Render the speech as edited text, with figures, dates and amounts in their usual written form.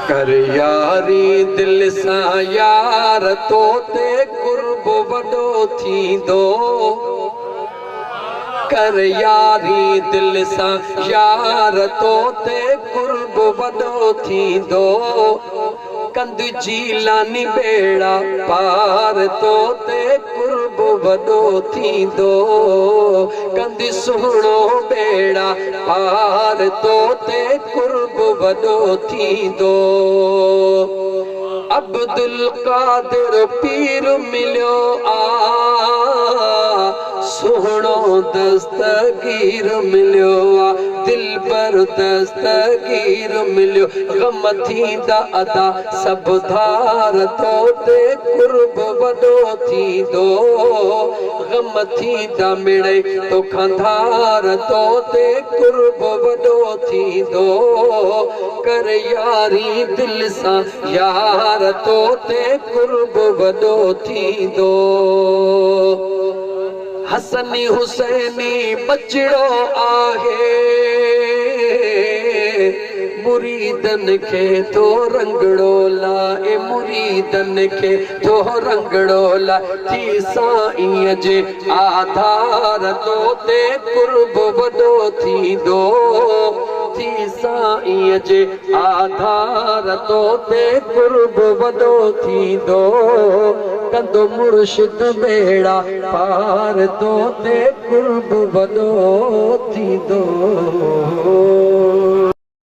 कर यारी दिल सा यार तो ते कुर्ब वडो थींदो। कर यारी दिल सा यार तो ते कुर्ब वडो थींदो। कंद जीलानी बेड़ा पार तो ते कुर्ब वडो थींदो। कंद सुहिणो बेड़ा पार तो ते कुर्ब वडो थींदो। अब्दुल कादिर पीर मिलियो आ सुहिणो दस्तगीर मिलियो आ। दिल पर दस्तगीर मिलियो गम थींदा अदा सब धार तो ते कुर्ब वडो थींदो। गम थींदा मिड़े तो खंधार तो ते कुर्ब वडो थींदो। कर यारी दिल सां यार तो ते कुर्ब वडो थींदो। हसनी हुसैनी बचड़ो आहे मुरीदन के तो रंगड़ो लाए। मुरीदन के तो रंगड़ो ला थी साईं जे आधार तो ते कुर्ब वडो थींदो। थी साईं जे आधार तो ते कुर्ब वडो थींदो। कंदो मुर्शिद बेड़ा पार तो ते कुर्ब वडो थींदो।